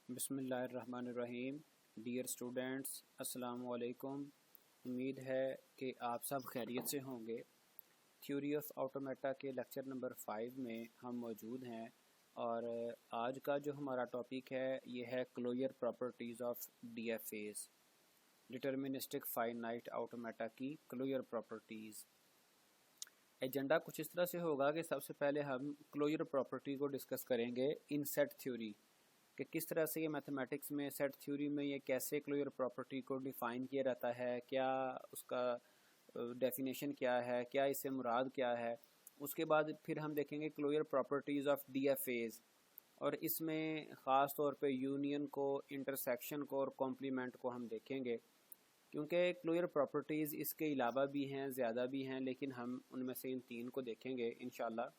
बिस्मिल्लाहिर्रहमानिर्रहीम। Dear students, अस्सलामु अलैकुम। उम्मीद है कि आप सब खैरियत से होंगे। थ्योरी ऑफ ऑटोमेटा के लेक्चर नंबर 5 में हम मौजूद हैं और आज का जो हमारा टॉपिक है ये है closure properties of DFS, deterministic finite automata की क्लोजर प्रॉपर्टीज़। एजेंडा कुछ इस तरह से होगा कि सबसे पहले हम क्लोजर प्रॉपर्टी को डिस्कस करेंगे इन सेट थ्योरी, कि किस तरह से ये मैथमेटिक्स में सेट थ्योरी में ये कैसे क्लोजर प्रॉपर्टी को डिफ़ाइन किया जाता है, क्या उसका डेफिनेशन क्या है, क्या इससे मुराद क्या है। उसके बाद फिर हम देखेंगे क्लोजर प्रॉपर्टीज़ ऑफ डीएफएस और इसमें ख़ास तौर पे यूनियन को, इंटरसेक्शन को और कॉम्प्लीमेंट को हम देखेंगे, क्योंकि क्लोजर प्रॉपर्टीज़ इसके अलावा भी हैं, ज़्यादा भी हैं, लेकिन हम उनमें से इन 3 को देखेंगे इंशाल्लाह।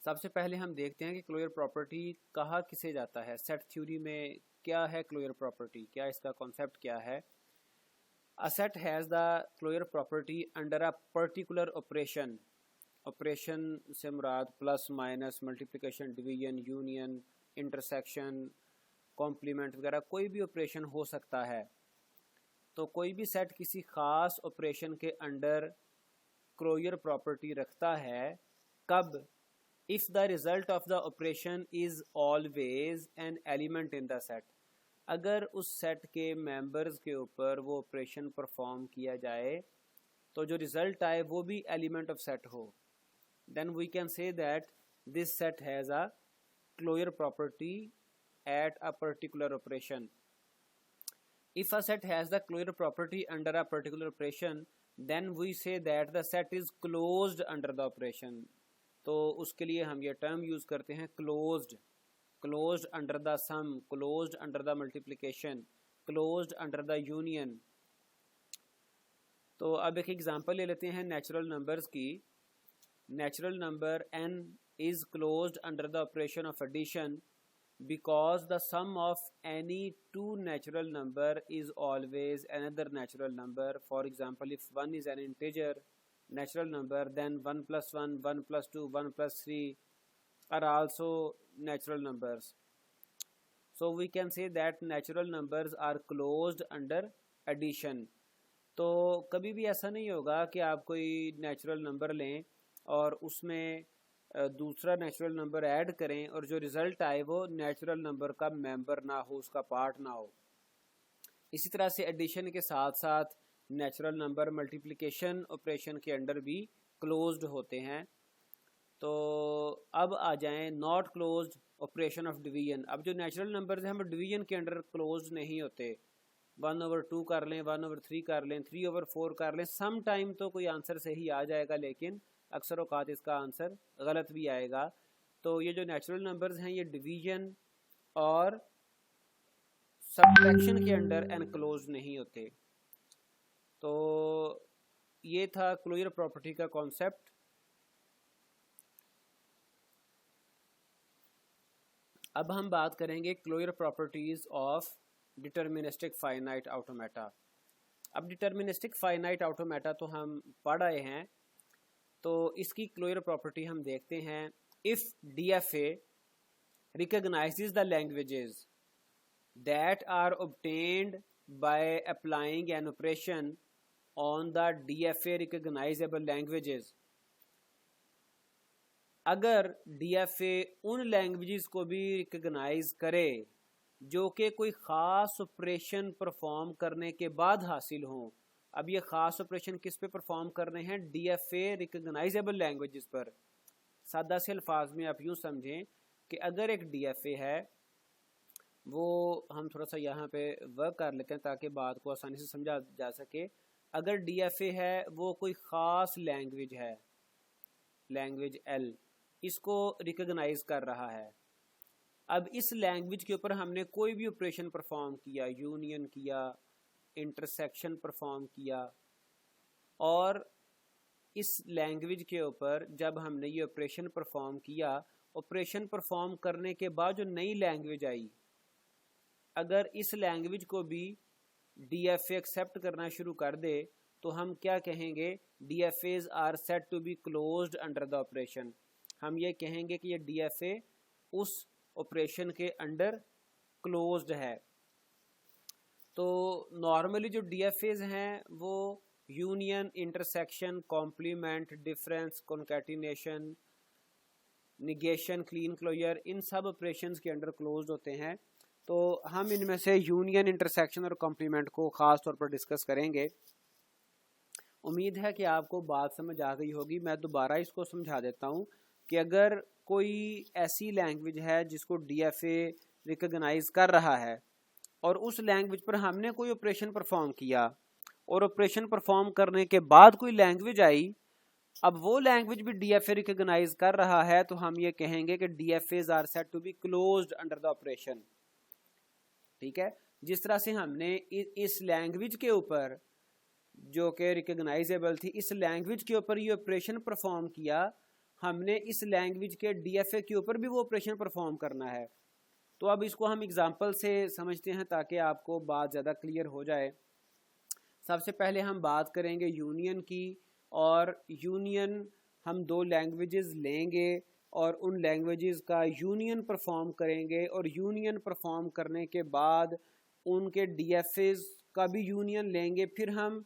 सबसे पहले हम देखते हैं कि क्लोजर प्रॉपर्टी कहा किसे जाता है। सेट थ्योरी में क्या है क्लोजर प्रॉपर्टी, क्या इसका कॉन्सेप्ट क्या है। A set has the closure property under a particular operation. Operation से मुराद plus minus, multiplication, division, union, intersection, complement वगैरह कोई भी ऑपरेशन हो सकता है। तो कोई भी सेट किसी ख़ास ऑपरेशन के अंडर क्लोजर प्रॉपर्टी रखता है। कब? If the result of the operation is always an element in the set, अगर उस सेट के मेंबर्स के ऊपर वो ऑपरेशन परफॉर्म किया जाए तो जो रिजल्ट आए वो भी एलिमेंट ऑफ सेट हो, then we can say that this set has a closure property at a particular operation. If a set has the closure property under a particular operation, then we say that the set is closed under the operation. तो उसके लिए हम ये term use करते हैं closed, closed under the sum, closed under the multiplication, closed under the union. तो अब एक एग्जांपल ले लेते हैं नेचुरल नंबर्स की। Natural number n is closed under the operation of addition because the sum of any two natural number is always another natural number. For example, if 1 is an integer natural number, then 1 plus 1, 1 plus 2, 1 plus 3 are also natural numbers. So we can say that natural numbers are closed under addition. तो कभी भी ऐसा नहीं होगा कि आप कोई natural number लें और उसमें दूसरा नेचुरल नंबर ऐड करें और जो रिज़ल्ट आए वो नेचुरल नंबर का मेंबर ना हो, उसका पार्ट ना हो। इसी तरह से एडिशन के साथ साथ नेचुरल नंबर मल्टीप्लिकेशन ऑपरेशन के अंडर भी क्लोज्ड होते हैं। तो अब आ जाएं not closed operation of division. अब जो नेचुरल नंबर्स हैं हम डिवीजन के अंडर क्लोज्ड नहीं होते। 1/2 कर लें, 1/3 कर लें, 3/4 कर लें, सम टाइम तो कोई आंसर सही आ जाएगा, लेकिन अक्सर औकात इसका आंसर गलत भी आएगा। तो ये जो नेचुरल नंबर्स हैं ये डिवीजन और सब्ट्रैक्शन के अंडर एनक्लोज्ड नहीं होते। तो ये था क्लोजर प्रॉपर्टी का कॉन्सेप्ट। अब हम बात करेंगे closure properties of deterministic finite automata. अब डिटर्मिनिस्टिक फाइनाइट ऑटोमेटा तो हम पढ़ आए हैं, तो इसकी क्लोजर प्रॉपर्टी हम देखते हैं। If DFA recognizes the languages that are obtained by applying an operation on the DFA recognizable languages, अगर DFA उन लैंग्वेजेस को भी रिकग्नाइज करे जो कि कोई ख़ास ऑपरेशन परफॉर्म करने के बाद हासिल हों। अब ये ख़ास ऑपरेशन किस पे परफॉर्म कर रहे हैं? DFA रिकग्नाइजेबल लैंग्वेजेस पर। सादा से अल्फाज में आप यूँ समझें कि अगर एक DFA है, वो हम थोड़ा सा यहाँ पे वर्क कर लेते हैं ताकि बात को आसानी से समझा जा सके। अगर DFA है वो कोई ख़ास लैंग्वेज है, लैंग्वेज L, इसको रिकग्नाइज कर रहा है। अब इस लैंग्वेज के ऊपर हमने कोई भी ऑपरेशन परफॉर्म किया, यूनियन किया, इंटरसेक्शन परफॉर्म किया, और इस लैंग्वेज के ऊपर जब हमने ये ऑपरेशन परफॉर्म किया, ऑपरेशन परफॉर्म करने के बाद जो नई लैंग्वेज आई, अगर इस लैंग्वेज को भी DFA एक्सेप्ट करना शुरू कर दे तो हम क्या कहेंगे? DFAs are set to be closed under the operation. हम ये कहेंगे कि ये DFA उस ऑपरेशन के अंडर क्लोज्ड है। तो नॉर्मली जो DFAs हैं वो union, intersection, complement, difference, concatenation, negation, Kleene closure, इन सब ऑपरेशंस के अंडर क्लोज्ड होते हैं। तो हम इनमें से यूनियन, इंटरसेक्शन और कॉम्प्लीमेंट को ख़ास तौर पर डिस्कस करेंगे। उम्मीद है कि आपको बात समझ आ गई होगी। मैं दोबारा इसको समझा देता हूँ कि अगर कोई ऐसी लैंग्वेज है जिसको DFA रिकॉग्नाइज कर रहा है और उस लैंग्वेज पर हमने कोई ऑपरेशन परफॉर्म किया और ऑपरेशन परफॉर्म करने के बाद कोई लैंग्वेज आई, अब वो लैंग्वेज भी DFA रिकॉग्नाइज कर रहा है, तो हम ये कहेंगे कि DFAs are said to be closed under the operation. ठीक है, जिस तरह से हमने इस लैंग्वेज के ऊपर जो कि रिकॉग्नाइजेबल थी, इस लैंग्वेज के ऊपर ये ऑपरेशन परफॉर्म किया, हमने इस लैंग्वेज के DFA के ऊपर भी वो ऑपरेशन परफॉर्म करना है। तो अब इसको हम एग्जांपल से समझते हैं ताकि आपको बात ज़्यादा क्लियर हो जाए। सबसे पहले हम बात करेंगे यूनियन की, और यूनियन हम दो लैंग्वेजेस लेंगे और उन लैंग्वेजेस का यूनियन परफॉर्म करेंगे, और यूनियन परफॉर्म करने के बाद उनके DFAs का भी यूनियन लेंगे। फिर हम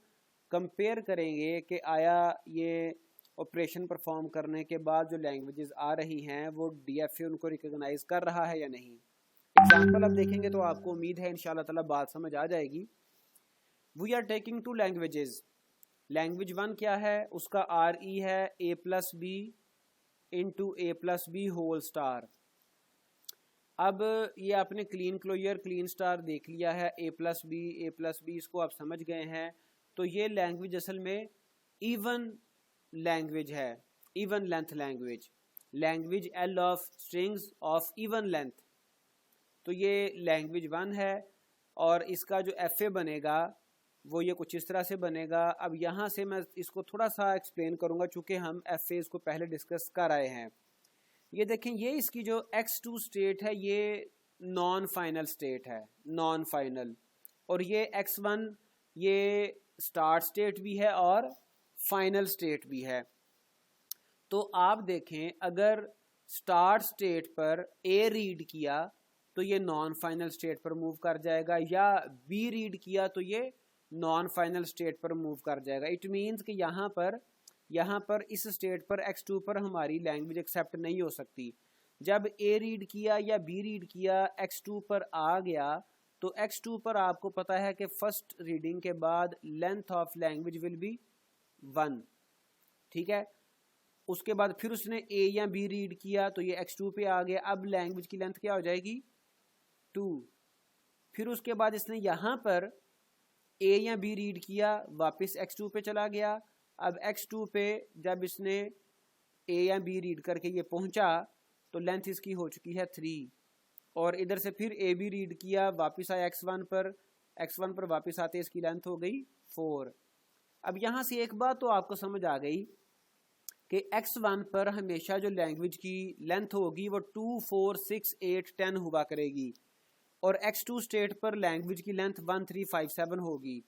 कंपेयर करेंगे कि आया ये ऑपरेशन परफॉर्म करने के बाद जो लैंग्वेजेस आ रही हैं वो DFA उनको रिकॉग्नाइज कर रहा है या नहीं। एग्जाम्पल अब देखेंगे तो आपको उम्मीद है इंशाल्लाह ताला बात समझ आ जाएगी। We are taking two languages. Language 1 क्या है, उसका RE है A+B into A+B whole star. अब ये आपने क्लीन क्लोजर, क्लीन स्टार देख लिया है, A+B इसको आप समझ गए हैं। तो ये लैंग्वेज असल में इवन लैंग्वेज है, even length language, language L of strings of even length. तो ये लैंग्वेज 1 है, और इसका जो FA बनेगा वो ये कुछ इस तरह से बनेगा। अब यहाँ से मैं इसको थोड़ा सा एक्सप्लेन करूँगा, चूँकि हम FA को पहले डिस्कस कर आए हैं। ये देखें, ये इसकी जो X2 स्टेट है ये नॉन फाइनल स्टेट है, नॉन फाइनल, और ये X1 ये स्टार्ट स्टेट भी है और फाइनल स्टेट भी है। तो आप देखें, अगर स्टार्ट स्टेट पर A रीड किया तो ये नॉन फाइनल स्टेट पर मूव कर जाएगा, या B रीड किया तो ये नॉन फाइनल स्टेट पर मूव कर जाएगा। इट मीन्स कि यहाँ पर इस स्टेट पर X2 पर हमारी लैंग्वेज एक्सेप्ट नहीं हो सकती। जब A रीड किया या B रीड किया, X2 पर आ गया, तो X2 पर आपको पता है कि फर्स्ट रीडिंग के बाद length of language will be 1। ठीक है, उसके बाद फिर उसने A या B रीड किया तो ये X2 पे आ गया। अब लैंग्वेज की लेंथ क्या हो जाएगी, 2। फिर उसके बाद इसने यहाँ पर A या B रीड किया, वापस X2 पे चला गया। अब X2 पे जब इसने A या B रीड करके ये पहुंचा तो लेंथ इसकी हो चुकी है 3, और इधर से फिर A B रीड किया, वापस आया X1 पर वापस आते इसकी लेंथ हो गई 4। अब यहाँ से एक बात तो आपको समझ आ गई कि X1 पर हमेशा जो लैंग्वेज की लेंथ होगी वो 2, 4, 6, 8, 10 हुआ करेगी, और X2 स्टेट पर लैंग्वेज की लेंथ 1, 3, 5, 7 होगी।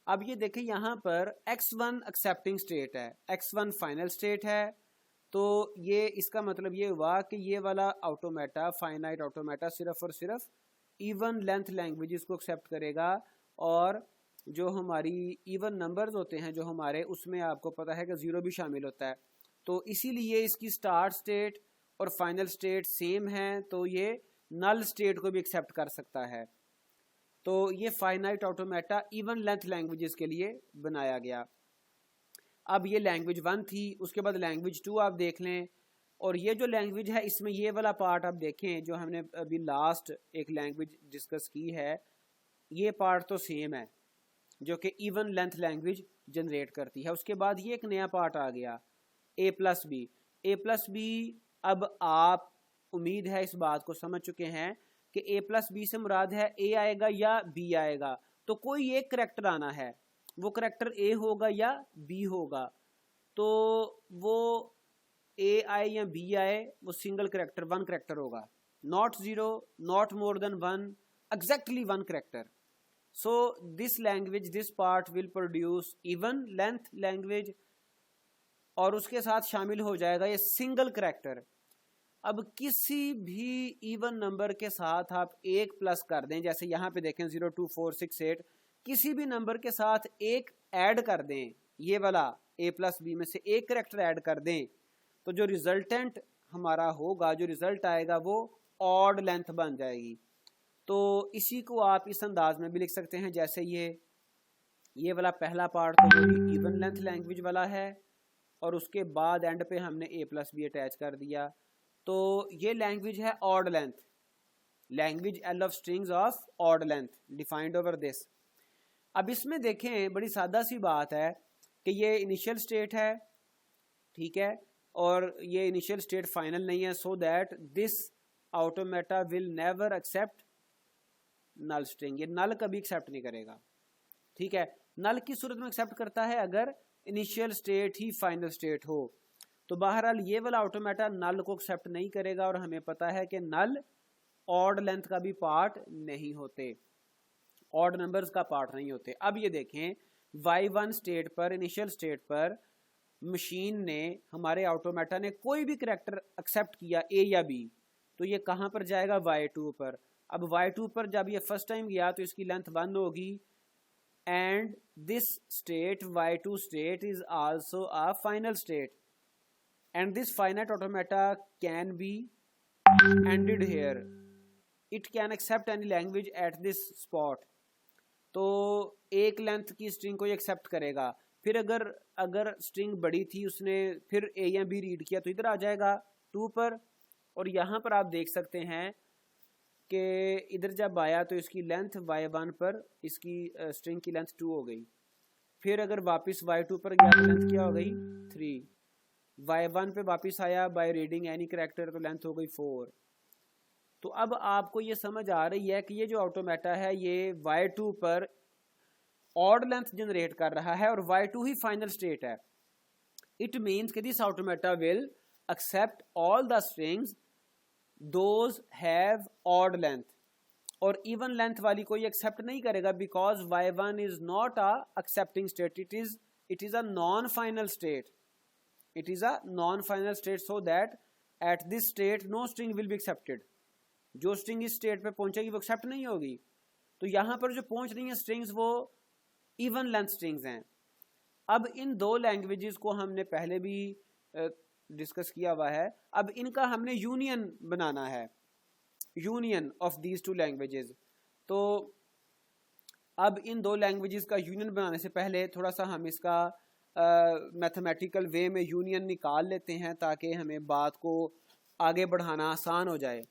अब ये देखें, यहाँ पर X1 एक्सेप्टिंग स्टेट है, X1 फाइनल स्टेट है। तो ये इसका मतलब ये हुआ कि ये वाला ऑटोमेटा, फाइनाइट ऑटोमेटा, सिर्फ और सिर्फ इवन लेंथ लैंग्वेजेस को एक्सेप्ट करेगा, और जो हमारी इवन नंबर्स होते हैं जो हमारे, उसमें आपको पता है कि 0 भी शामिल होता है। तो इसीलिए इसकी स्टार्ट स्टेट और फाइनल स्टेट सेम है, तो ये नल स्टेट को भी एक्सेप्ट कर सकता है। तो ये finite automata even length languages के लिए बनाया गया। अब ये लैंग्वेज 1 थी, उसके बाद लैंग्वेज 2 आप देख लें, और ये जो लैंग्वेज है इसमें ये वाला पार्ट आप देखें जो हमने अभी लास्ट एक लैंग्वेज डिस्कस की है, ये पार्ट तो सेम है जो कि इवन लेंथ लैंग्वेज जनरेट करती है। उसके बाद ये एक नया पार्ट आ गया A+B। अब आप उम्मीद है इस बात को समझ चुके हैं कि A+B से मुराद है A आएगा या B आएगा। तो कोई एक करैक्टर आना है, वो करैक्टर A होगा या B होगा। तो वो A आए या B आए, वो सिंगल करैक्टर, 1 करैक्टर होगा, not 0, not more than 1, exactly 1 character. So this language, this part will produce even length language, और उसके साथ शामिल हो जाएगा ये सिंगल करैक्टर। अब किसी भी इवन नंबर के साथ आप एक प्लस कर दें, जैसे यहाँ पे देखें 0 2 4 6 8, किसी भी नंबर के साथ एक ऐड कर दें, ये वाला a प्लस बी में से एक करेक्टर ऐड कर दें, तो जो रिजल्टेंट हमारा होगा, जो रिजल्ट आएगा वो ऑड लेंथ बन जाएगी। तो इसी को आप इस अंदाज में भी लिख सकते हैं, जैसे ये वाला पहला पार्ट तो वही इवन लेंथ लैंग्वेज वाला है, और उसके बाद एंड पे हमने a प्लस बी अटैच कर दिया, तो ये लैंग्वेज है odd length, language L of strings of odd length defined over this. अब इसमें देखें बड़ी सादा सी बात है कि ये इनिशियल स्टेट है, ठीक है, और ये इनिशियल स्टेट फाइनल नहीं है, so that this automata will never accept null string, ये नल कभी एक्सेप्ट नहीं करेगा, ठीक है। नल की सूरत में एक्सेप्ट करता है अगर इनिशियल स्टेट ही फाइनल स्टेट हो। तो बहरहाल ये वाला ऑटोमेटा नल को एक्सेप्ट नहीं करेगा, और हमें पता है कि नल ऑड लेंथ का भी पार्ट नहीं होते, ऑड नंबर्स का पार्ट नहीं होते। अब ये देखें y1 स्टेट पर, इनिशियल स्टेट पर मशीन ने, हमारे ऑटोमेटा ने कोई भी करैक्टर एक्सेप्ट किया a या b, तो ये कहाँ पर जाएगा, y2 पर। अब y2 पर जब ये फर्स्ट टाइम गया तो इसकी लेंथ 1 होगी, and this state y2 state is also a final state, and this finite automata can be ended here, it can accept any language at this spot। तो एक लेंथ की स्ट्रिंग को ये accept करेगा, फिर अगर स्ट्रिंग बड़ी थी, उसने फिर a या b रीड किया तो इधर आ जाएगा 2 पर, और यहाँ पर आप देख सकते हैं कि इधर जब आया तो इसकी लेंथ y1 पर, इसकी स्ट्रिंग की लेंथ 2 हो गई, फिर अगर वापस y2 पर गया तो लेंथ क्या हो गई 3, y1 पे वापस आया बाय रीडिंग एनी करैक्टर तो लेंथ हो गई 4। तो अब आपको ये समझ आ रही है कि ये जो ऑटोमेटा है ये y2 पर ऑड लेंथ जनरेट कर रहा है, और y2 ही फाइनल स्टेट है। इट मींस कि this automata will accept all the strings those have odd length, और इवन लेंथ वाली को ये एक्सेप्ट नहीं करेगा, because y1 is not a accepting state, it is a non final state, it is a non-final state, so that at this state no string will be accepted। जो string इस state पे पहुंचेगी वो accept नहीं होगी। तो यहाँ पर जो पहुंच रही हैं strings वो even length strings हैं। अब इन दो languages को हमने पहले भी डिस्कस किया हुआ है, अब इनका हमने यूनियन बनाना है, union of these two languages. तो अब इन दो लैंग्वेजेस का यूनियन बनाने से पहले थोड़ा सा हम इसका मैथमेटिकल वे में यूनियन निकाल लेते हैं, ताकि हमें बात को आगे बढ़ाना आसान हो जाए।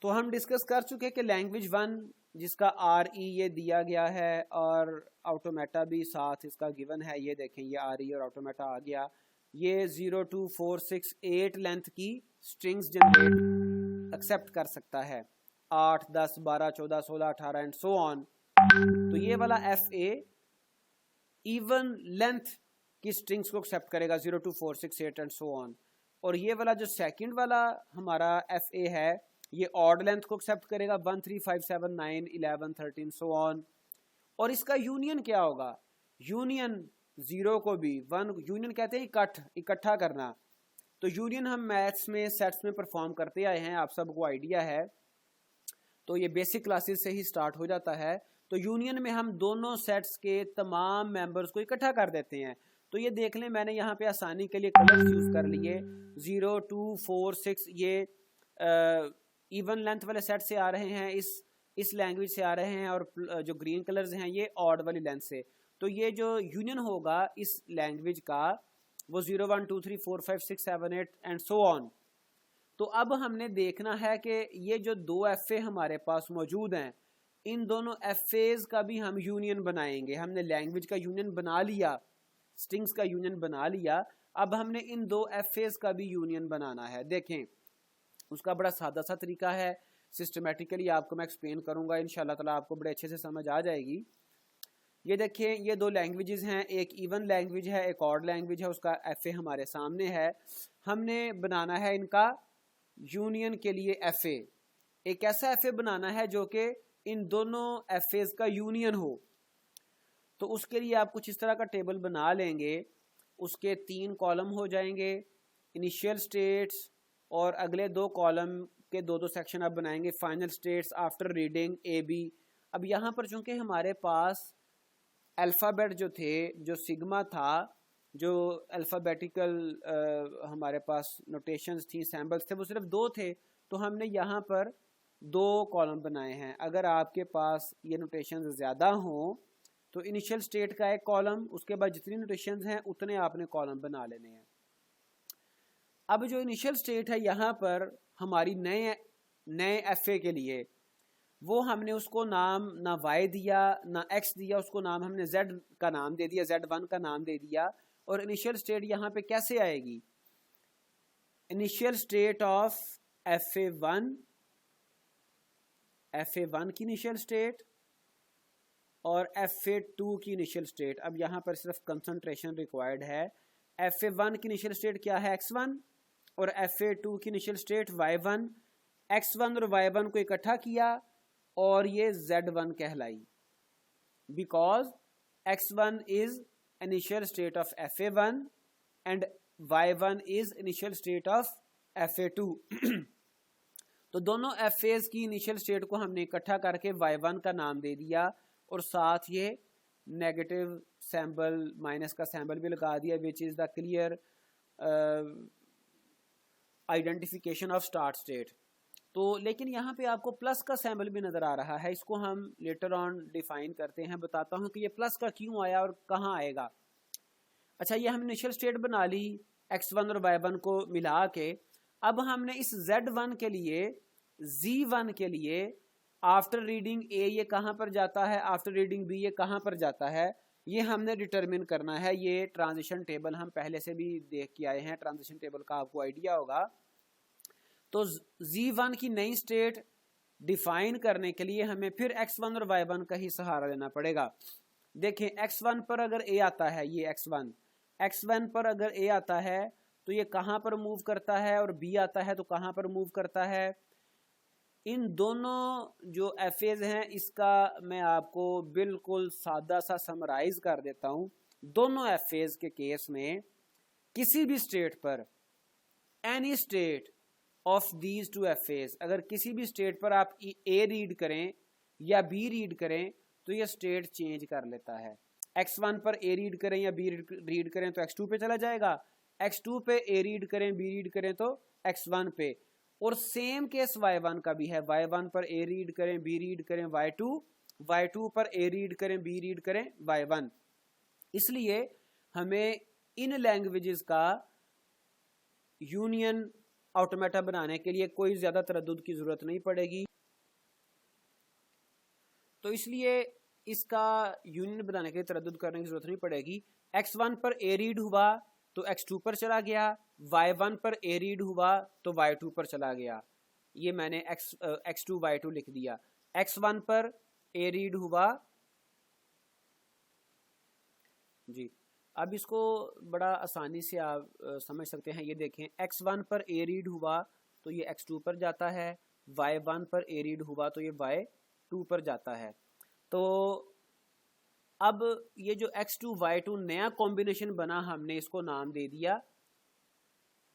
तो हम डिस्कस कर चुके हैं कि लैंग्वेज 1 जिसका RE ये दिया गया है, और ऑटोमेटा भी साथ इसका गिवन है, ये देखें ये RE और ऑटोमेटा आ गया। ये 0 2 4 6 8 लेंथ की स्ट्रिंग्स जनरेट एक्सेप्ट कर सकता है, 8 10 12 14 16 18 एंड सो ऑन। तो ये वाला FA इवन लेंथ की स्ट्रिंग्स को एक्सेप्ट करेगा, 0 2 4 6 8 एंड सो ऑन। और ये वाला जो सेकंड वाला हमारा FA है ये ऑड लेंथ को एक्सेप्ट करेगा, 1 3 5 7 9 11 13 सो ऑन। और इसका यूनियन क्या होगा, यूनियन 0 को भी 1, यूनियन कहते हैं इकट्ठा करना। तो यूनियन हम मैथ्स में सेट्स में परफॉर्म करते आए हैं, आप सबको आइडिया है, तो ये बेसिक क्लासेस से ही स्टार्ट हो जाता है। तो यूनियन में हम दोनों सेट्स के तमाम मेंबर्स को इकट्ठा कर देते हैं। तो ये देख लें, मैंने यहाँ पे आसानी के लिए कलर्स यूज कर लिए, 0 2 4 6 ये इवन लेंथ वाले सेट से आ रहे हैं, इस लैंग्वेज से आ रहे हैं, और जो ग्रीन कलर्स हैं ये ऑड वाली लेंथ से। तो ये जो यूनियन होगा इस लैंग्वेज का वो 0 1 2 3 4 5 6 7 8 एंड सो ऑन। तो अब हमने देखना है कि ये जो दो FA हमारे पास मौजूद हैं, इन दोनों FAs का भी हम यूनियन बनाएंगे। हमने लैंग्वेज का यूनियन बना लिया, स्ट्रिंग्स का यूनियन बना लिया, अब हमने इन दो FAs का भी यूनियन बनाना है। देखें उसका बड़ा सादा सा तरीका है, सिस्टमेटिकली आपको मैं एक्सप्लेन करूंगा, इंशाल्लाह ताला आपको बड़े अच्छे से समझ आ जाएगी। ये देखिए ये दो लैंग्वेजेस हैं, एक इवन लैंग्वेज है, एक ऑड लैंग्वेज है, उसका FA हमारे सामने है। हमने बनाना है इनका यूनियन के लिए FA, एक ऐसा FA बनाना है जो कि इन दोनों FAs का यूनियन हो। तो उसके लिए आप कुछ इस तरह का टेबल बना लेंगे, उसके 3 कॉलम हो जाएंगे, इनिशियल स्टेट्स, और अगले 2 कॉलम के 2 सेक्शन आप बनाएंगे, final states after reading A B. अब यहाँ पर चूंकि हमारे पास अल्फ़ाबेट जो थे, जो सिग्मा था, जो अल्फ़ाबेटिकल हमारे पास नोटेशंस थी, सैम्बल्स थे, वो सिर्फ 2 थे, तो हमने यहाँ पर 2 कॉलम बनाए हैं। अगर आपके पास ये नोटेशंस ज़्यादा हों तो इनिशियल स्टेट का एक कॉलम, उसके बाद जितनी नोटेशंस हैं उतने आपने कॉलम बना लेने हैं। अब जो इनिशियल स्टेट है यहाँ पर हमारी नए एफए के लिए, वो हमने उसको नाम ना y दिया ना x दिया, उसको नाम हमने z का नाम दे दिया, z1 का नाम दे दिया। और इनिशियल स्टेट यहाँ पे कैसे आएगी? इनिशियल स्टेट ऑफ fa1 की इनिशियल स्टेट और fa2 की इनिशियल स्टेट। अब यहाँ पर सिर्फ कंसंट्रेशन रिक्वायर्ड है। fa1 की इनिशियल स्टेट क्या है? x1, और fa2 की इनिशियल स्टेट y1। x1 और y1 को इकट्ठा किया और ये z1 कहलाई, because x1 is initial state of fa1 and y1 is initial state of fa2। तो दोनों FAs की इनिशियल स्टेट को हमने इकट्ठा करके y1 का नाम दे दिया और साथ ये नेगेटिव सैम्बल, माइनस का सैम्बल भी लगा दिया, which is the clear identification of start state. तो लेकिन यहाँ पे आपको प्लस का सैम्बल भी नज़र आ रहा है, इसको हम लेटर ऑन डिफाइन करते हैं, बताता हूँ कि ये प्लस का क्यों आया और कहाँ आएगा। अच्छा, ये हम इनिशियल स्टेट बना ली x1 और y1 को मिला के। अब हमने इस z1 के लिए, z1 के लिए आफ्टर रीडिंग a ये कहाँ पर जाता है, आफ्टर रीडिंग b ये कहाँ पर जाता है, ये हमने डिटरमिन करना है। ये ट्रांजिशन टेबल हम पहले से भी देख के आए हैं, ट्रांजिशन टेबल का आपको आइडिया होगा। तो z1 की नई स्टेट डिफाइन करने के लिए हमें फिर x1 और y1 का ही सहारा लेना पड़ेगा। देखें, x1 पर अगर a आता है, ये x1 पर अगर a आता है तो ये कहाँ पर मूव करता है, और b आता है तो कहाँ पर मूव करता है। इन दोनों जो FAs हैं इसका मैं आपको बिल्कुल सादा सा समराइज कर देता हूं। दोनों FAs के केस में किसी भी स्टेट पर, any state of these two FAs, अगर किसी भी स्टेट पर आप A रीड करें या B रीड करें तो ये स्टेट चेंज कर लेता है। x1 पर A रीड करें या B रीड करें तो x2 पे चला जाएगा, x2 पे A रीड करें B रीड करें तो x1 पे। और सेम केस y1 का भी है, y1 पर A रीड करें B रीड करें y2 पर A रीड करें B रीड करें y1। इसलिए हमें इन लैंग्वेजेस का यूनियन ऑटोमेटा बनाने के लिए कोई ज्यादा तरद्दुद की जरूरत नहीं पड़ेगी। तो इसलिए इसका यूनियन बनाने के लिए तरद्दुद करने की जरूरत नहीं पड़ेगी। x1 पर A रीड हुआ तो x2 पर चला गया, y1 पर A रीड हुआ तो y2 पर चला गया। ये मैंने x2 y2 लिख दिया। x1 पर A रीड हुआ जी। अब इसको बड़ा आसानी से आप समझ सकते हैं। ये देखें, x1 पर A रीड हुआ तो ये x2 पर जाता है, y1 पर A रीड हुआ तो ये y2 पर जाता है। तो अब ये जो x2 y2 नया कॉम्बिनेशन बना, हमने इसको नाम दे दिया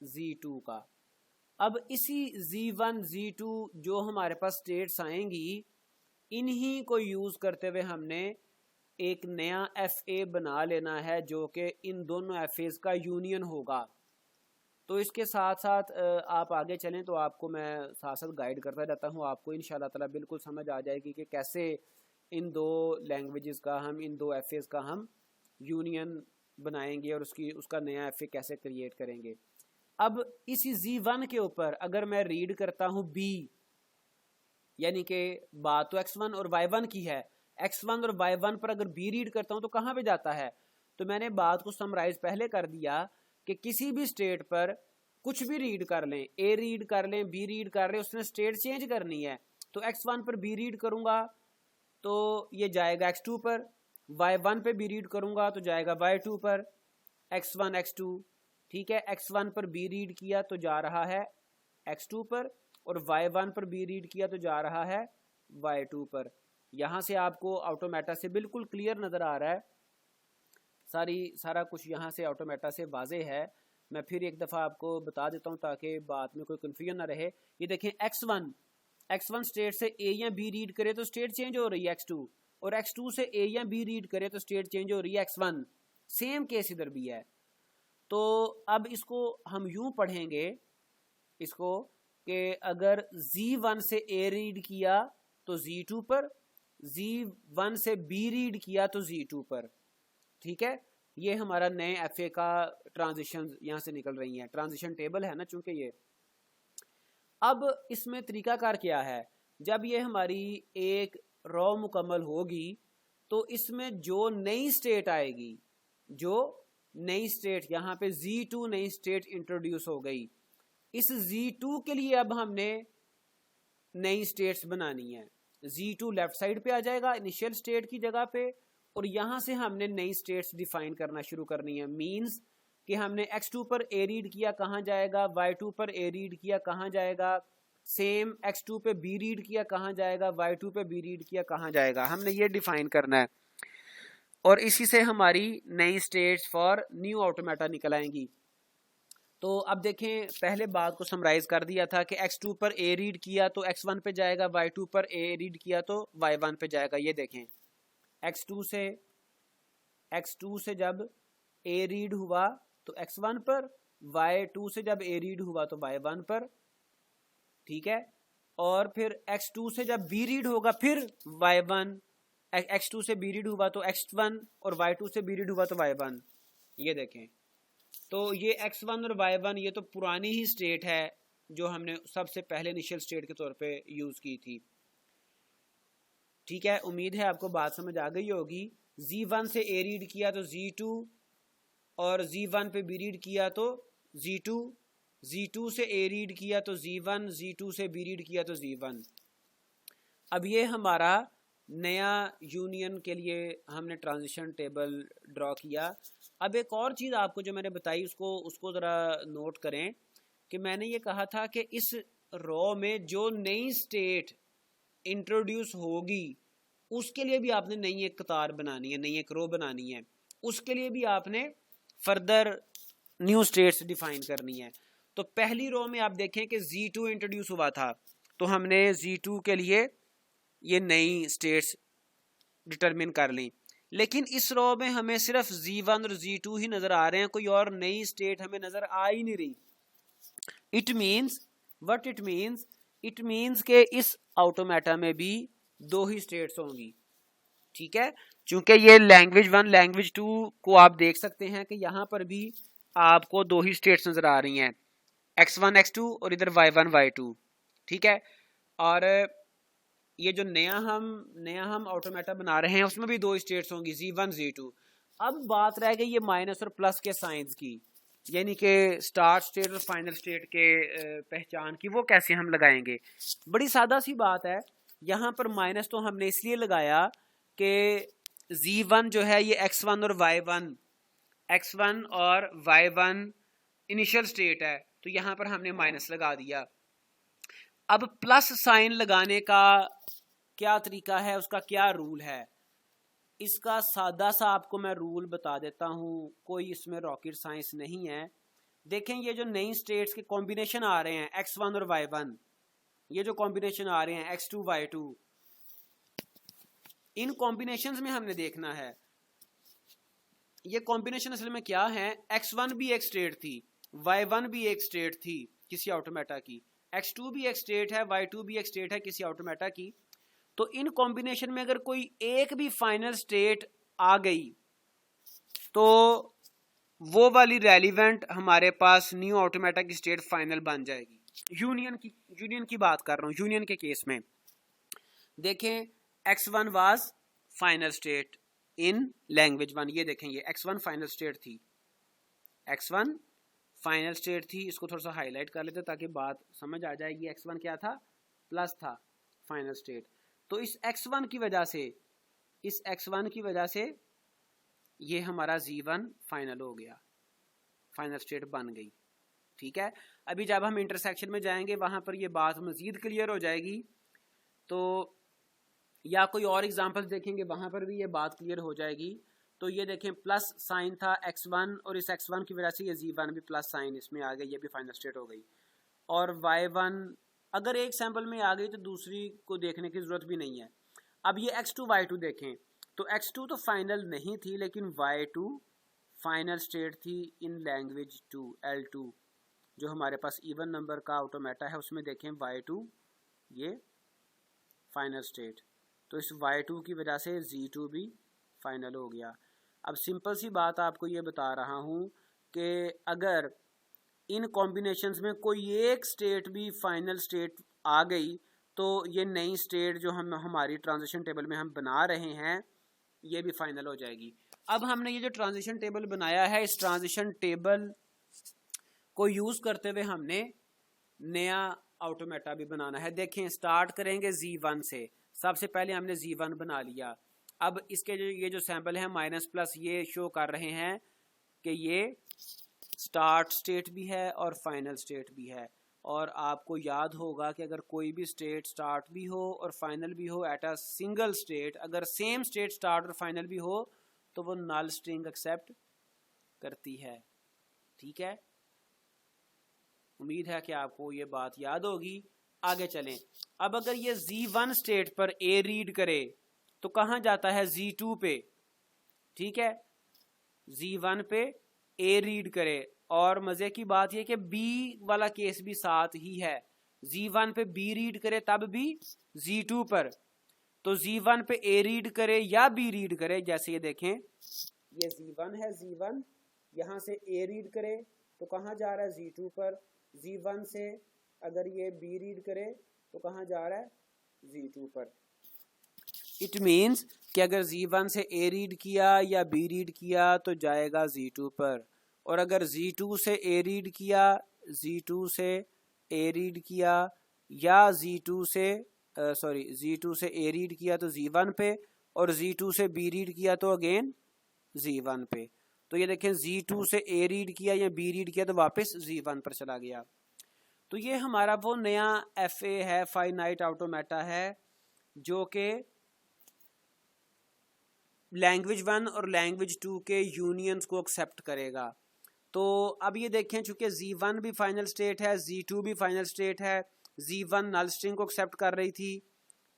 z2 का। अब इसी z1 z2 जो हमारे पास स्टेट्स आएंगी, इन्हीं को यूज करते हुए हमने एक नया FA बना लेना है जो कि इन दोनों FAs का यूनियन होगा। तो इसके साथ साथ आप आगे चलें तो आपको मैं साथ साथ गाइड करता रहता हूँ, आपको इंशाल्लाह ताला बिल्कुल समझ आ जाएगी कि कैसे इन दो लैंग्वेजेस का हम, इन दो FAs का हम यूनियन बनाएंगे और उसका नया FA कैसे क्रिएट करेंगे। अब इसी Z1 के ऊपर अगर मैं रीड करता हूँ B, यानी कि बात तो x1 और y1 की है, x1 और y1 पर अगर B रीड करता हूँ तो कहाँ पे जाता है। तो मैंने बात को समराइज पहले कर दिया कि किसी भी स्टेट पर कुछ भी रीड कर लें, A रीड कर लें, B रीड कर लें, उसने स्टेट चेंज करनी है। तो x1 पर B रीड करूंगा तो ये जाएगा x2 पर, y1 पे B रीड करूंगा तो जाएगा y2 पर, x1 x2। ठीक है, x1 पर B रीड किया तो जा रहा है x2 पर, और y1 पर B रीड किया तो जा रहा है y2 पर। यहां से आपको ऑटोमेटा से बिल्कुल क्लियर नजर आ रहा है, सारा कुछ यहां से ऑटोमेटा से वाजे है। मैं फिर एक दफ़ा आपको बता देता हूँ ताकि बात में कोई कन्फ्यूजन ना रहे। ये देखें x1 स्टेट से a या b रीड करे तो स्टेट चेंज हो रही है x2, और x2 से a या b रीड करे तो स्टेट चेंज हो रही है x1। सेम केस इधर भी है। तो अब इसको हम यूं पढ़ेंगे इसको कि अगर z1 से a रीड किया तो z2 पर, z1 से b रीड किया तो z2 पर। ठीक है, ये हमारा नए एफए का ट्रांजिशन यहां से निकल रही है, ट्रांजिशन टेबल है ना चूंकि ये। अब इसमें तरीकाकार क्या है, जब ये हमारी एक रॉ मुकम्मल होगी तो इसमें जो नई स्टेट आएगी, जो नई स्टेट यहाँ पे Z2 नई स्टेट इंट्रोड्यूस हो गई, इस Z2 के लिए अब हमने नई स्टेट्स बनानी है। Z2 लेफ्ट साइड पे आ जाएगा इनिशियल स्टेट की जगह पे, और यहां से हमने नई स्टेट्स डिफाइन करना शुरू करनी है। मींस कि हमने x2 पर a रीड किया कहां जाएगा, y2 पर a रीड किया कहां जाएगा, सेम x2 पे b रीड किया कहां जाएगा, y2 पे b रीड किया कहां जाएगा, हमने ये डिफाइन करना है। और इसी से हमारी नई स्टेट्स फॉर न्यू ऑटोमेटा निकल आएंगी। तो अब देखें, पहले बात को समराइज कर दिया था कि x2 पर a रीड किया तो x1 पे जाएगा, y2 पर a रीड किया तो y1 पे जाएगा। ये देखें, x2 से जब a रीड हुआ तो x1 पर, y2 से जब a रीड हुआ तो y1 पर। ठीक है, और फिर x2 से जब b रीड होगा फिर y1, x2 से b रीड हुआ तो x1, और y2 से b रीड हुआ तो y1। ये देखें, तो ये x1 और y1 ये तो पुरानी ही स्टेट है जो हमने सबसे पहले इनिशियल स्टेट के तौर पे यूज की थी। ठीक है, उम्मीद है आपको बात समझ आ गई होगी। z1 से a रीड किया तो z2, और z1 पे b रीड किया तो z2, z2 से a रीड किया तो z1, z2 से b रीड किया तो z1। अब ये हमारा नया यूनियन के लिए हमने ट्रांजिशन टेबल ड्रॉ किया। अब एक और चीज़ आपको जो मैंने बताई उसको ज़रा नोट करें कि मैंने ये कहा था कि इस रॉ में जो नई स्टेट इंट्रोड्यूस होगी उसके लिए भी आपने नई एक कतार बनानी है, नई एक रो बनानी है। उसके लिए भी आपने फर्दर न्यू स्टेट्स डिफाइन करनी है। तो पहली रो में आप देखें कि Z2 इंट्रोड्यूस हुआ था, तो हमने Z2 के लिए ये नई स्टेट्स डिटरमिन कर ली। लेकिन इस रो में हमें सिर्फ Z1 और Z2 ही नजर आ रहे हैं, कोई और नई स्टेट हमें नजर आ ही नहीं रही। इट मीन्स के इस ऑटोमेटा में भी दो ही स्टेट्स होंगी। ठीक है, चूंकि ये लैंग्वेज 1 लैंग्वेज 2 को आप देख सकते हैं कि यहाँ पर भी आपको दो ही स्टेट्स नजर आ रही हैं, x1 x2 और इधर y1 y2। ठीक है, और ये जो नया हम ऑटोमेटा बना रहे हैं उसमें भी दो स्टेट्स होंगी, Z1 Z2। अब बात रह गई ये माइनस और प्लस के साइंस की, यानी कि स्टार्ट स्टेट और फाइनल स्टेट के पहचान की, वो कैसे हम लगाएंगे। बड़ी सादा सी बात है। यहाँ पर माइनस तो हमने इसलिए लगाया कि Z1 जो है ये x1 और y1 इनिशियल स्टेट है, तो यहाँ पर हमने माइनस लगा दिया। अब प्लस साइन लगाने का क्या तरीका है, उसका क्या रूल है, इसका सादा सा आपको मैं रूल बता देता हूँ, कोई इसमें रॉकेट साइंस नहीं है। देखें, ये जो नई स्टेट्स के कॉम्बिनेशन आ रहे हैं x1 और y1, ये जो कॉम्बिनेशन आ रहे हैं x2 y2, इन कॉम्बिनेशंस में हमने देखना है ये कॉम्बिनेशन असल में क्या है। x1 भी एक स्टेट थी, y1 भी एक स्टेट थी किसी ऑटोमेटा की, x2 भी एक स्टेट है, y2 भी एक स्टेट है किसी ऑटोमेटा की। तो इन कॉम्बिनेशन में अगर कोई एक भी फाइनल स्टेट आ गई तो वो वाली रेलिवेंट हमारे पास न्यू ऑटोमेटा की स्टेट फाइनल बन जाएगी। यूनियन की बात कर रहा हूं। यूनियन के केस में देखें, x1 was final state in language 1। ये देखें, ये x1 फाइनल स्टेट थी, x1 फाइनल स्टेट थी। इसको थोड़ा सा हाईलाइट कर लेते ताकि बात समझ आ जाएगी। x1 क्या था, प्लस था फाइनल स्टेट। तो इस x1 की वजह से ये हमारा Z1 फाइनल हो गया, फाइनल स्टेट बन गई। ठीक है, अभी जब हम इंटरसेक्शन में जाएंगे वहां पर ये बात मजीद क्लियर हो जाएगी, तो या कोई और एग्जांपल्स देखेंगे वहां पर भी ये बात क्लियर हो जाएगी। तो ये देखें प्लस साइन था x1 और इस x1 की वजह से ये z1 भी प्लस साइन इसमें आ गई, ये भी फाइनल स्टेट हो गई। और y1 अगर एक सैंपल में आ गई तो दूसरी को देखने की ज़रूरत भी नहीं है। अब ये x2 y2 देखें तो x2 तो फाइनल नहीं थी लेकिन y2 फाइनल स्टेट थी इन लैंग्वेज 2 L2 जो हमारे पास इवन नंबर का ऑटोमेटा है उसमें देखें y2 ये फाइनल स्टेट, तो इस y2 की वजह से z2 भी फाइनल हो गया। अब सिंपल सी बात आपको ये बता रहा हूँ कि अगर इन कॉम्बिनेशंस में कोई एक स्टेट भी फाइनल स्टेट आ गई तो ये नई स्टेट जो हम हमारी ट्रांजिशन टेबल में हम बना रहे हैं ये भी फाइनल हो जाएगी। अब हमने ये जो ट्रांजिशन टेबल बनाया है इस ट्रांजिशन टेबल को यूज करते हुए हमने नया ऑटोमेटा भी बनाना है। देखें स्टार्ट करेंगे z1 से, सबसे पहले हमने z1 बना लिया। अब इसके जो ये जो सैंपल है माइनस प्लस ये शो कर रहे हैं कि ये स्टार्ट स्टेट भी है और फाइनल स्टेट भी है। और आपको याद होगा कि अगर कोई भी स्टेट स्टार्ट भी हो और फाइनल भी हो एट अ सिंगल स्टेट, अगर सेम स्टेट स्टार्ट और फाइनल भी हो तो वो नल स्ट्रिंग एक्सेप्ट करती है। ठीक है, उम्मीद है कि आपको ये बात याद होगी। आगे चलें। अब अगर ये z1 स्टेट पर a रीड करे तो कहाँ जाता है, z2 पे। ठीक है, z1 पे a रीड करे और मजे की बात यह कि b वाला केस भी साथ ही है, z1 पे b रीड करे तब भी z2 पर। तो z1 पे a रीड करे या b रीड करे, जैसे ये देखें ये z1 है, z1 यहां से a रीड करे तो कहाँ जा रहा है, z2 पर। z1 से अगर ये b रीड करे तो कहाँ जा रहा है, z2 पर। इट मीन्स कि अगर z1 से a रीड किया या b रीड किया तो जाएगा z2 पर, और अगर z2 से a रीड किया, z2 से a रीड किया या z2 से z2 से a रीड किया तो z1 पे, और z2 से b रीड किया तो अगेन z1 पे। तो ये देखें z2 से a रीड किया या b रीड किया तो वापस z1 पर चला गया। तो ये हमारा वो नया FA है, फाइनाइट ऑटोमेटा है, जो कि लैंग्वेज 1 और लैंग्वेज 2 के यूनियंस को एक्सेप्ट करेगा। तो अब ये देखें चूंकि z1 भी फाइनल स्टेट है, z2 भी फाइनल स्टेट है, z1 नल स्ट्रिंग को एक्सेप्ट कर रही थी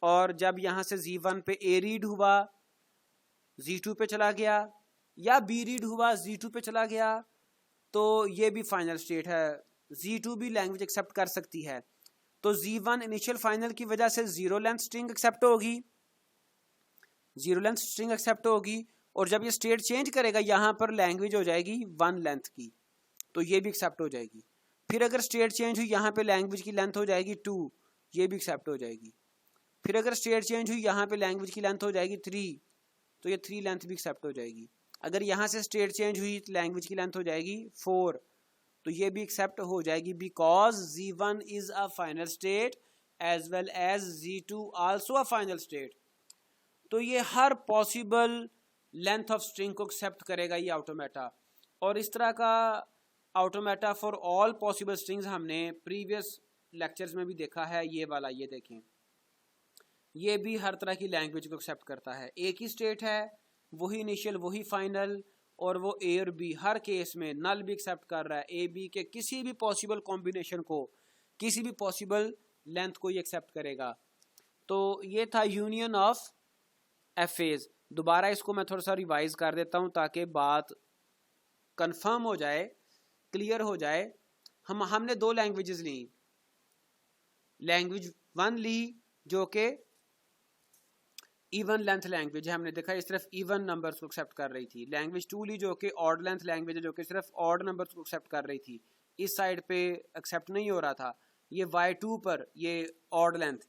और जब यहाँ से z1 पे a रीड हुआ z2 पे चला गया या b रीड हुआ z2 पे चला गया तो ये भी फाइनल स्टेट है, z2 भी लैंग्वेज एक्सेप्ट कर सकती है। तो z1 इनिशियल फाइनल की वजह से जीरो लेंथ स्ट्रिंग एक्सेप्ट होगी, जीरो लेंथ स्ट्रिंग एक्सेप्ट होगी, और जब ये स्टेट चेंज करेगा यहाँ पर लैंग्वेज हो जाएगी 1 लेंथ की, तो ये भी एक्सेप्ट हो जाएगी। फिर अगर स्टेट चेंज हुई यहाँ पे लैंग्वेज की लेंथ हो जाएगी 2, ये भी एक्सेप्ट हो जाएगी। फिर अगर स्टेट चेंज हुई यहाँ पे लैंग्वेज की लेंथ हो जाएगी 3, तो ये 3 लेंथ भी एक्सेप्ट हो जाएगी। अगर यहाँ से स्टेट चेंज हुई तो लैंग्वेज की लेंथ हो जाएगी 4, तो ये भी एक्सेप्ट हो जाएगी, because z1 is a final state as well as z2 also a final state. तो ये हर पॉसिबल लेंथ ऑफ स्ट्रिंग को एक्सेप्ट करेगा ये ऑटोमेटा। और इस तरह का automata for all possible strings हमने प्रीवियस लेक्चर्स में भी देखा है। ये वाला ये देखें, ये भी हर तरह की लैंग्वेज को एक्सेप्ट करता है, एक ही स्टेट है, वही इनिशियल वही फाइनल, और वो ए और बी हर केस में नल भी एक्सेप्ट कर रहा है, ए बी के किसी भी पॉसिबल कॉम्बिनेशन को, किसी भी पॉसिबल लेंथ को ये एक्सेप्ट करेगा। तो ये था यूनियन ऑफ एफेज। दोबारा इसको मैं थोड़ा सा रिवाइज कर देता हूँ ताकि बात कंफर्म हो जाए, क्लियर हो जाए। हमने 2 लैंग्वेजेस ली, लैंग्वेज 1 ली जो कि इवन लेंथ लैंग्वेज है, हमने देखा इस तरफ इवन नंबर्स को एक्सेप्ट कर रही थी। लैंग्वेज 2 ली जो कि ऑड लेंथ लैंग्वेज है, जो कि सिर्फ ऑड नंबर्स को एक्सेप्ट कर रही थी, इस साइड पे एक्सेप्ट नहीं हो रहा था, ये y2 पर ये ऑड लेंथ।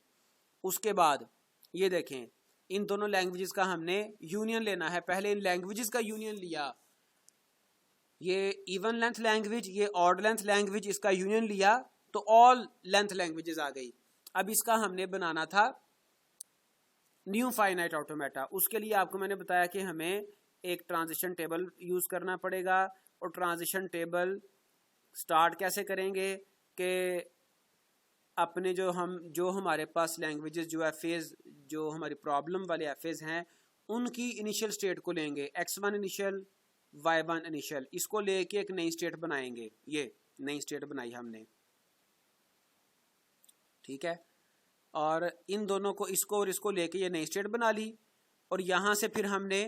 उसके बाद ये देखें इन दोनों लैंग्वेजेस का हमने यूनियन लेना है। पहले इन लैंग्वेजेस का यूनियन लिया, ये इवन लेंथ लैंग्वेज, ये ऑड लेंथ लैंग्वेज, इसका यूनियन लिया तो ऑल लेंथ लैंग्वेजेस आ गई। अब इसका हमने बनाना था न्यू फाइनाइट ऑटोमेटा। उसके लिए आपको मैंने बताया कि हमें एक ट्रांजिशन टेबल यूज करना पड़ेगा, और ट्रांजिशन टेबल स्टार्ट कैसे करेंगे कि अपने जो हमारे पास लैंग्वेजेस जो एफेज, जो हमारी प्रॉब्लम वाले एफेज हैं, उनकी इनिशियल स्टेट को लेंगे, x1 इनिशियल y1 इनिशियल, इसको लेके एक नई स्टेट बनाएंगे। ये नई स्टेट बनाई हमने, ठीक है। और इन दोनों को, इसको और इसको लेके ये नई स्टेट बना ली। और यहाँ से फिर हमने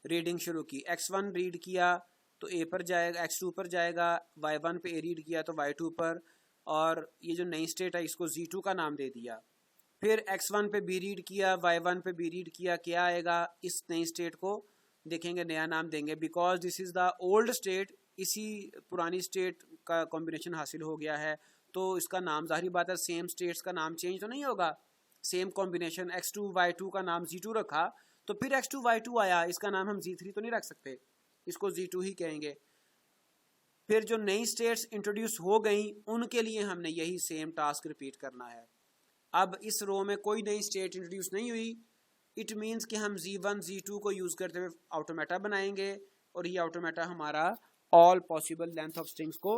रीडिंग शुरू की, x1 रीड किया तो a पर जाएगा, x2 पर जाएगा, y1 पे a रीड किया तो y2 पर, और ये जो नई स्टेट है इसको z2 का नाम दे दिया। फिर x1 पे b रीड किया, y1 पे b रीड किया, क्या आएगा, इस नई स्टेट को देखेंगे, नया नाम देंगे, because this is the old state, इसी पुरानी स्टेट का कॉम्बिनेशन हासिल हो गया है, तो इसका नाम, जाहिर बात है सेम स्टेट्स का नाम चेंज तो नहीं होगा, सेम कॉम्बिनेशन, x2 y2 का नाम z2 रखा, तो फिर x2 y2 आया, इसका नाम हम z3 तो नहीं रख सकते, इसको z2 ही कहेंगे। फिर जो नई स्टेट्स इंट्रोड्यूस हो गई उनके लिए हमने यही सेम टास्क रिपीट करना है। अब इस रो में कोई नई स्टेट इंट्रोड्यूस नहीं हुई, इट मीन्स कि हम z1 z2 को यूज़ करते हुए ऑटोमेटा बनाएंगे, और ये ऑटोमेटा हमारा all possible length of strings को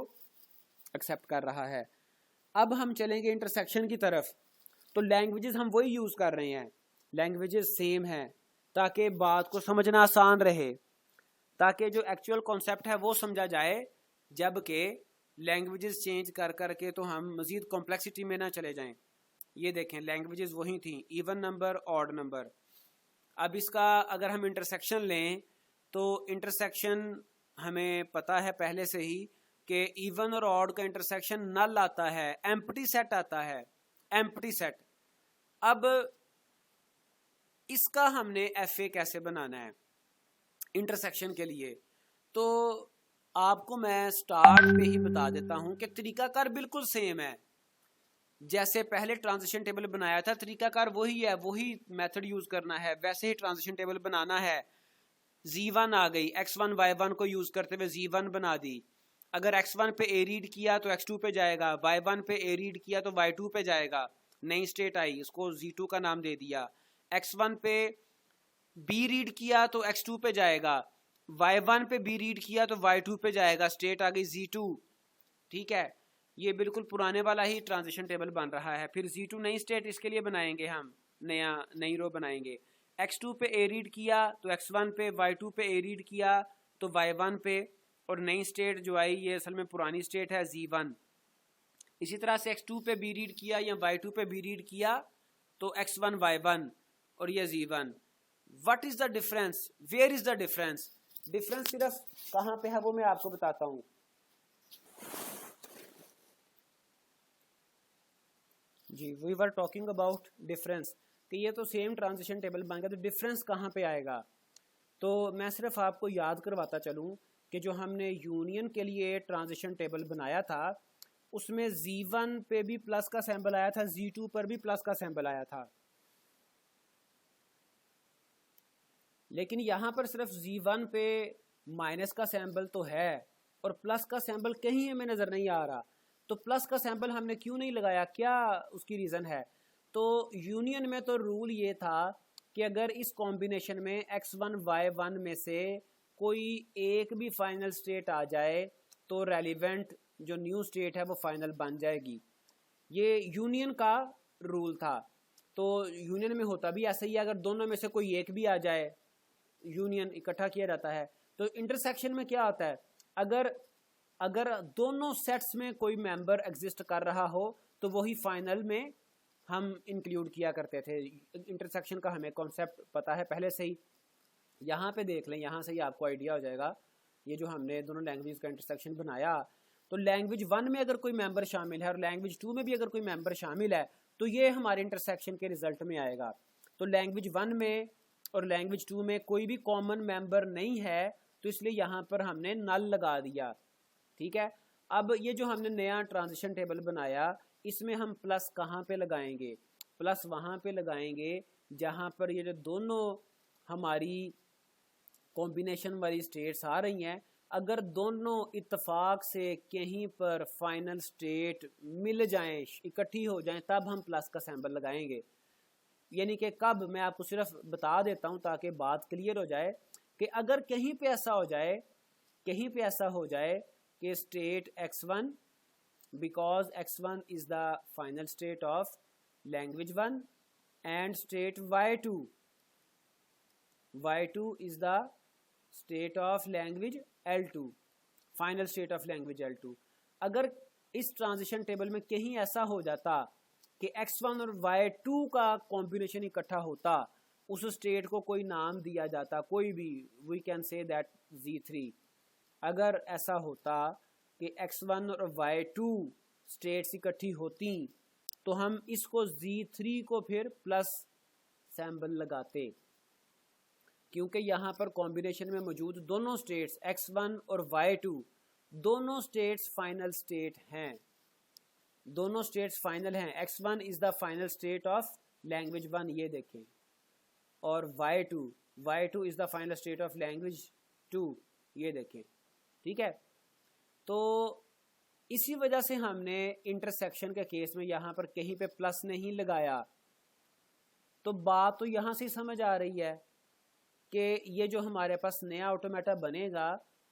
एक्सेप्ट कर रहा है। अब हम चलेंगे इंटरसेक्शन की तरफ। तो लैंग्वेजेस हम वही यूज़ कर रहे हैं, लैंग्वेजेस सेम हैं, ताकि बात को समझना आसान रहे, ताकि जो एक्चुअल कॉन्सेप्ट है वो समझा जाए, जबकि लैंग्वेजेस चेंज कर करके तो हम मज़ीद कॉम्प्लेक्सिटी में ना चले जाएं। ये देखें, लैंग्वेजेस वही थी, इवन नंबर, ऑड नंबर। अब इसका अगर हम इंटरसेक्शन लें तो इंटरसेक्शन हमें पता है पहले से ही कि इवन और ऑड का इंटरसेक्शन नल आता है, एम्प्टी सेट आता है, एम्प्टी सेट। अब इसका हमने एफए कैसे बनाना है इंटरसेक्शन के लिए, तो आपको मैं स्टार्ट पे ही बता देता हूं कि तरीकाकार बिल्कुल सेम है, जैसे पहले ट्रांजिशन टेबल बनाया था तरीकाकार वही है, वही मेथड यूज करना है, वैसे ही ट्रांजिशन टेबल बनाना है। z1 आ गई, x1 y1 को यूज करते हुए z1 बना दी। अगर x1 पे a रीड किया तो x2 पे जाएगा, y1 पे a रीड किया तो y2 पे जाएगा, नई स्टेट आई, इसको z2 का नाम दे दिया। x1 पे b रीड किया तो x2 पे जाएगा, y1 पे b रीड किया तो y2 पे जाएगा, स्टेट आ गई z2, ठीक है। ये बिल्कुल पुराने वाला ही ट्रांजिशन टेबल बन रहा है। फिर z2 नई स्टेट इसके लिए बनाएंगे, हम नई रो बनाएंगे। x2 पे a रीड किया तो x1 पे, y2 पे a रीड किया तो y1 पे, और नई स्टेट जो आई ये असल में पुरानी स्टेट है z1। इसी तरह से x2 पे b रीड किया या y2 पे b रीड किया तो x1 y1 और ये z1। What is the difference, where is the difference? Difference सिर्फ कहाँ पे है वो मैं आपको बताता हूँ। जी, we were talking about difference, कि ये तो सेम ट्रांजिशन टेबल बन गया, तो डिफरेंस कहाँ पे आएगा? तो मैं सिर्फ आपको याद करवाता चलूँ कि जो हमने यूनियन के लिए ट्रांजिशन टेबल बनाया था उसमें z1 पे भी प्लस का सैंपल आया था, z2 पर भी प्लस का सैंपल आया था, लेकिन यहाँ पर सिर्फ z1 पे माइनस का सैंपल तो है और प्लस का सैंपल कहीं हमें नजर नहीं आ रहा। तो प्लस का सैंपल हमने क्यों नहीं लगाया, क्या उसकी रीजन है? तो यूनियन में तो रूल ये था कि अगर इस कॉम्बिनेशन में x1 y1 में से कोई एक भी फाइनल स्टेट आ जाए तो रेलिवेंट जो न्यू स्टेट है वो फाइनल बन जाएगी। ये यूनियन का रूल था। तो यूनियन में होता भी ऐसा ही है, अगर दोनों में से कोई एक भी आ जाए, यूनियन इकट्ठा किया जाता है। तो इंटरसेक्शन में क्या होता है, अगर दोनों सेट्स में कोई मेंबर एग्जिस्ट कर रहा हो तो वही फाइनल में हम इंक्लूड किया करते थे। इंटरसेक्शन का हमें कॉन्सेप्ट पता है पहले से ही। यहाँ पे देख लें, यहाँ से ही आपको आइडिया हो जाएगा। ये जो हमने दोनों लैंग्वेज का इंटरसेक्शन बनाया, तो लैंग्वेज 1 में अगर कोई मेंबर शामिल है और लैंग्वेज 2 में भी अगर कोई मेंबर शामिल है तो ये हमारे इंटरसेक्शन के रिजल्ट में आएगा। तो लैंग्वेज 1 में और लैंग्वेज 2 में कोई भी कॉमन मेंबर नहीं है, तो इसलिए यहाँ पर हमने नल लगा दिया, ठीक है। अब ये जो हमने नया ट्रांजिशन टेबल बनाया इसमें हम प्लस कहाँ पे लगाएंगे? प्लस वहाँ पे लगाएंगे जहाँ पर ये जो दोनों हमारी कॉम्बिनेशन वाली स्टेट्स आ रही हैं, अगर दोनों इत्तेफाक से कहीं पर फाइनल स्टेट मिल जाएं, इकट्ठी हो जाएं, तब हम प्लस का सैंपल लगाएंगे। यानी कि कब, मैं आपको सिर्फ बता देता हूं ताकि बात क्लियर हो जाए कि अगर कहीं पे ऐसा हो जाए, कहीं पे ऐसा हो जाए कि state x1, because x1 is the final state of language 1 and state y2, y2 is the state of language L2, final state of language L2। अगर इस ट्रांजिशन टेबल में कहीं ऐसा हो जाता कि x1 और y2 का कॉम्बिनेशन इकट्ठा होता, उस स्टेट को कोई नाम दिया जाता, कोई भी, we can say that Z3। अगर ऐसा होता कि x1 और y2 स्टेट्स इकट्ठी होती तो हम इसको Z3 को फिर प्लस सैम्बल लगाते, क्योंकि यहाँ पर कॉम्बिनेशन में मौजूद दोनों स्टेट्स x1 और y2 दोनों स्टेट्स फाइनल स्टेट हैं, दोनों स्टेट्स फाइनल हैं। x1 is the final state of language 1, ये देखें, और y2 is the final state of language 2, ये देखें। ठीक है, तो इसी वजह से हमने इंटरसेक्शन के केस में यहाँ पर कहीं पे प्लस नहीं लगाया। तो बात तो यहाँ से समझ आ रही है कि ये जो हमारे पास नया ऑटोमेटा बनेगा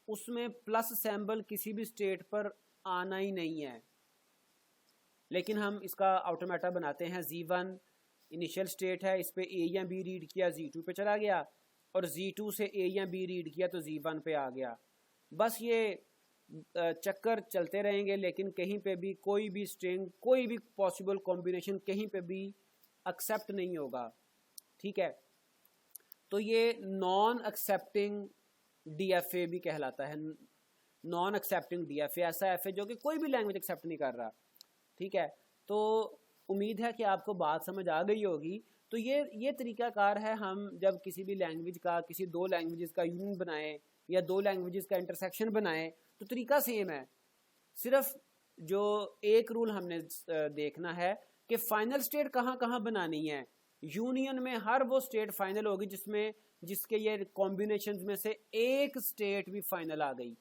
उसमें प्लस सैम्बल किसी भी स्टेट पर आना ही नहीं है, लेकिन हम इसका ऑटोमेटा बनाते हैं Z1 इनिशियल स्टेट है, इस पे A या B रीड किया Z2 पे चला गया, और Z2 से A या B रीड किया तो Z1 पे आ गया। बस ये चक्कर चलते रहेंगे, लेकिन कहीं पे भी कोई भी स्ट्रिंग, कोई भी पॉसिबल कॉम्बिनेशन कहीं पे भी एक्सेप्ट नहीं होगा। ठीक है, तो ये नॉन एक्सेप्टिंग DFA भी कहलाता है। नॉन एक्सेप्टिंग DFA ऐसा FA जो कि कोई भी लैंग्वेज एक्सेप्ट नहीं कर रहा। ठीक है, तो उम्मीद है कि आपको बात समझ आ गई होगी। तो ये तरीकाकार है, हम जब किसी भी लैंग्वेज का, किसी दो लैंग्वेजेस का यूनियन बनाएं या दो लैंग्वेजेस का इंटरसेक्शन बनाएं, तो तरीका सेम है। सिर्फ जो एक रूल हमने देखना है कि फाइनल स्टेट कहाँ कहाँ बनानी है। यूनियन में हर वो स्टेट फाइनल होगी जिसके ये कॉम्बिनेशंस में से एक स्टेट भी फाइनल आ गई,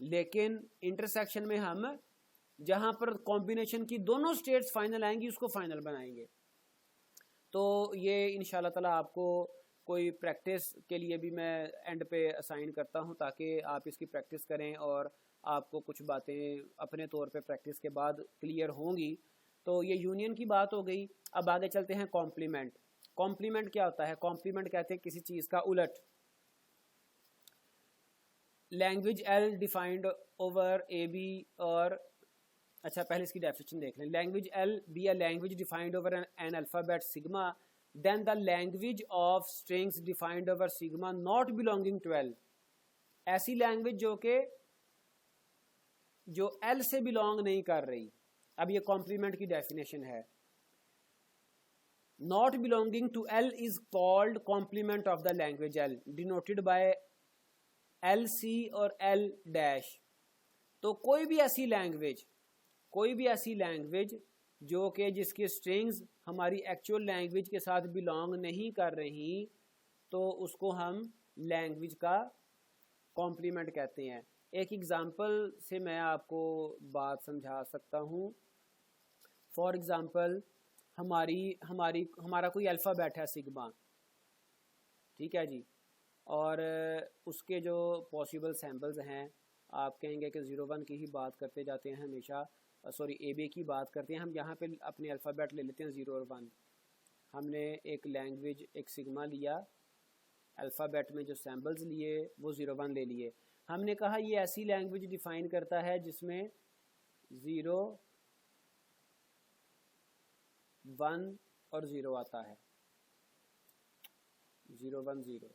लेकिन इंटरसेक्शन में हम जहां पर कॉम्बिनेशन की दोनों स्टेट्स फाइनल आएंगी उसको फाइनल बनाएंगे। तो ये इंशाल्लाह ताला आपको कोई प्रैक्टिस के लिए भी मैं एंड पे असाइन करता हूं, ताकि आप इसकी प्रैक्टिस करें और आपको कुछ बातें अपने तौर पे प्रैक्टिस के बाद क्लियर होंगी। तो ये यूनियन की बात हो गई। अब आगे चलते हैं कॉम्प्लीमेंट। कॉम्प्लीमेंट क्या होता है? कॉम्प्लीमेंट कहते हैं किसी चीज़ का उलट। Language L defined over AB, और अच्छा पहले इसकी डेफिनेशन देख लें। Language L be a language defined over an alphabet sigma, then the language of strings defined over sigma not belonging to L। ऐसी लैंग्वेज जो L से बिलोंग नहीं कर रही। अब ये कॉम्प्लीमेंट की डेफिनेशन है। Not belonging to L is called complement of the language L, denoted by LC और L डैश। तो कोई भी ऐसी लैंग्वेज जो कि जिसकी स्ट्रिंग्स हमारी एक्चुअल लैंग्वेज के साथ बिलोंग नहीं कर रही, तो उसको हम लैंग्वेज का कॉम्प्लीमेंट कहते हैं। एक एग्जांपल से मैं आपको बात समझा सकता हूँ। फॉर एग्जांपल हमारा कोई अल्फ़ाबेट है सिग्मा, ठीक है जी, और उसके जो पॉसिबल सैम्पल्स हैं, आप कहेंगे कि 01 की ही बात करते जाते हैं हमेशा, सॉरी AB की बात करते हैं। हम यहाँ पे अपने अल्फ़ाबेट ले लेते हैं 0 और 1। हमने एक लैंग्वेज, एक सिग्मा लिया, अल्फ़ाबेट में जो सैम्पल्स लिए वो 01 ले लिए। हमने कहा ये ऐसी लैंग्वेज डिफ़ाइन करता है जिसमें 0, 1 और 0 आता है। 0 1 0,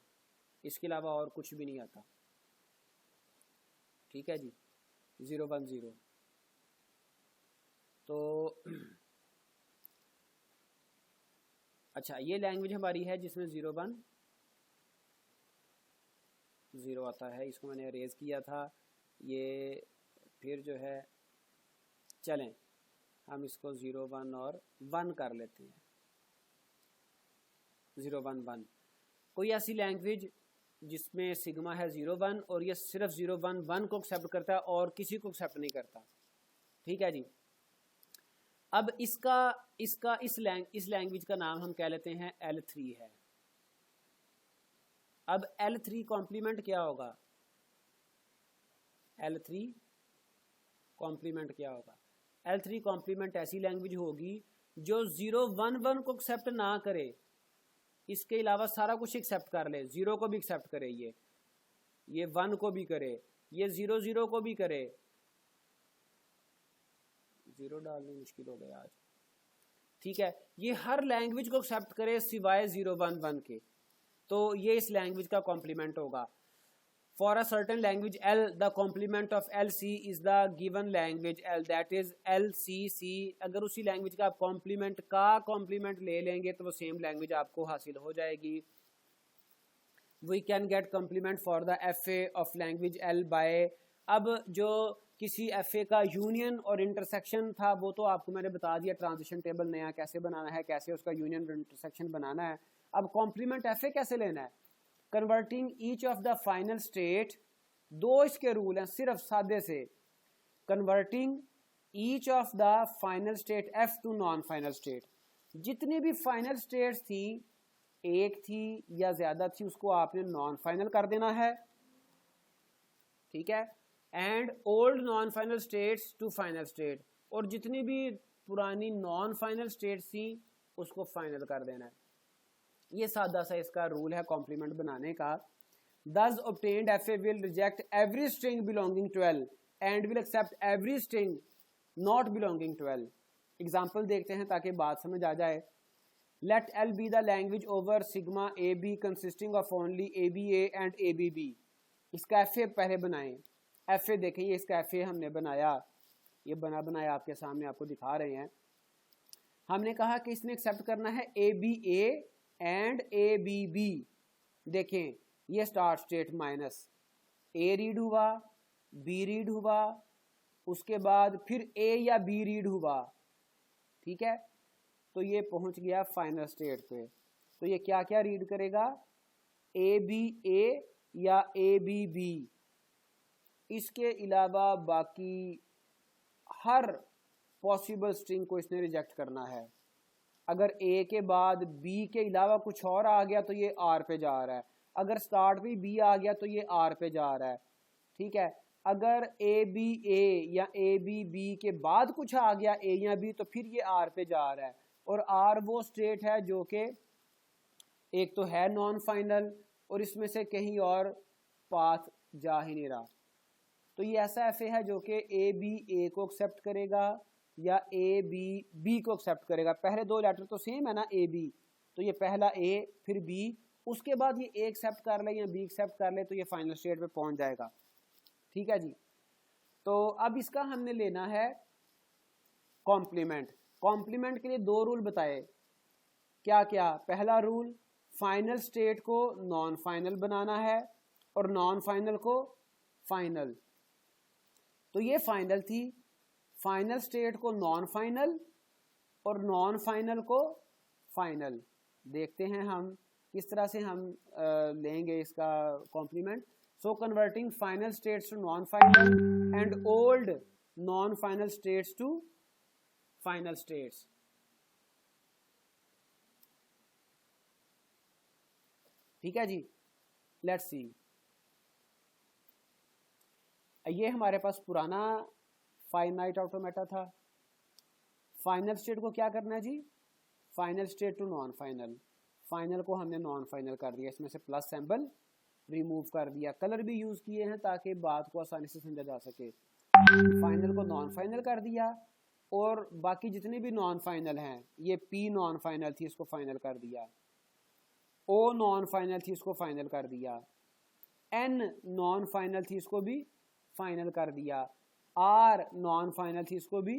इसके अलावा और कुछ भी नहीं आता। ठीक है जी, 0 1 0। तो अच्छा, ये लैंग्वेज हमारी है जिसमें 0 1 0 आता है। इसको मैंने अरेज किया था। ये फिर जो है, चलें हम इसको 0 1 और 1 कर लेते हैं। 0 1 1। कोई ऐसी लैंग्वेज जिसमें सिग्मा है 0 1 और ये सिर्फ 0 1 1 को एक्सेप्ट करता है और किसी को एक्सेप्ट नहीं करता। ठीक है जी। अब इस लैंग्वेज का नाम हम कह लेते हैं L3 है। अब L3 कॉम्प्लीमेंट क्या होगा? L3 कॉम्प्लीमेंट क्या होगा? L3 कॉम्प्लीमेंट ऐसी लैंग्वेज होगी जो 0 1 1 को एक्सेप्ट ना करे, इसके अलावा सारा कुछ एक्सेप्ट कर ले, 0 को भी एक्सेप्ट करे, ये 1 को भी करे, ये 0 0 को भी करे, 0 डालना मुश्किल हो गया आज, ठीक है। ये हर लैंग्वेज को एक्सेप्ट करे सिवाय 0 1 1 के, तो ये इस लैंग्वेज का कॉम्प्लीमेंट होगा। For a certain language L, the complement of LC is the given language L, that is LCC। अगर उसी लैंग्वेज का आप कॉम्प्लीमेंट का कॉम्प्लीमेंट ले लेंगे तो वो सेम लैंग्वेज आपको हासिल हो जाएगी। We can get complement for the FA of language L by, अब जो किसी FA का यूनियन और इंटरसेक्शन था वो तो आपको मैंने बता दिया, ट्रांजिशन टेबल नया कैसे बनाना है, कैसे उसका यूनियन और इंटरसेक्शन बनाना है। अब कॉम्प्लीमेंट FA कैसे लेना है, converting each of the final state, दो इसके रूल हैं सिर्फ सादे से, converting each of the final state F two non final state. जितनी भी फाइनल स्टेट्स थी, एक थी या ज्यादा थी, उसको आपने नॉन फाइनल कर देना है, ठीक है। And old non final states to final state, और जितनी भी पुरानी नॉन फाइनल स्टेट्स थी उसको फाइनल कर देना है। ये सादा सा इसका रूल है कॉम्प्लीमेंट बनाने का। Thus obtained FA will reject every string belonging to L and will accept every string not belonging to L। Example देखते हैं ताकि बात समझ आ जाए। Let L be the language over sigma AB consisting of only ABA and ABB। इसका FA पहले बनाएं। FA देखें, ये इसका FA हमने बनाया, ये बनाया आपके सामने, आपको दिखा रहे हैं। हमने कहा कि इसने एक्सेप्ट करना है ABA एंड ABB। देखें ये start state minus, A read हुआ, B रीड हुआ, उसके बाद फिर A या B रीड हुआ, ठीक है। तो ये पहुंच गया फाइनल स्टेट पे। तो ये क्या क्या रीड करेगा, ABA या ABB। इसके अलावा बाकी हर पॉसिबल स्ट्रिंग को इसने रिजेक्ट करना है। अगर A के बाद B के अलावा कुछ और आ गया तो ये R पे जा रहा है, अगर स्टार्ट भी B आ गया तो ये R पे जा रहा है, ठीक है। अगर ABA या ABB के बाद कुछ आ गया A या B तो फिर ये R पे जा रहा है। और R वो स्टेट है जो कि एक तो है नॉन फाइनल और इसमें से कहीं और पाथ जा ही नहीं रहा। तो ये ऐसा FA है जो कि ABA को एक्सेप्ट करेगा या ABB को एक्सेप्ट करेगा। पहले दो लेटर तो सेम है ना, AB, तो ये पहला A फिर B, उसके बाद ये A एक्सेप्ट कर ले या B एक्सेप्ट कर ले तो ये फाइनल स्टेट पे पहुंच जाएगा, ठीक है जी। तो अब इसका हमने लेना है कॉम्प्लीमेंट। कॉम्प्लीमेंट के लिए दो रूल बताए, क्या क्या। पहला रूल, फाइनल स्टेट को नॉन फाइनल बनाना है और नॉन फाइनल को फाइनल। तो ये फाइनल थी, फाइनल स्टेट को नॉन फाइनल और नॉन फाइनल को फाइनल। देखते हैं हम किस तरह से हम लेंगे इसका complement. So converting final states to non final and old non final states to final states. ठीक है जी, लेट्स सी। ये हमारे पास पुराना फाइनाइट ऑटोमेटा था। फाइनल स्टेट को क्या करना है जी, final state to non final. Final को हमने नॉन फाइनल कर दिया, इसमें से प्लस सिंबल रिमूव कर दिया, कलर भी यूज किए हैं ताकि बात को आसानी से समझा जा सके। फाइनल को नॉन फाइनल कर दिया और बाकी जितने भी नॉन फाइनल हैं, ये P नॉन फाइनल थी, इसको फाइनल कर दिया। O नॉन फाइनल थी, इसको फाइनल कर दिया। N नॉन फाइनल थी, इसको भी फाइनल कर दिया। R नॉन फाइनल थी, इसको भी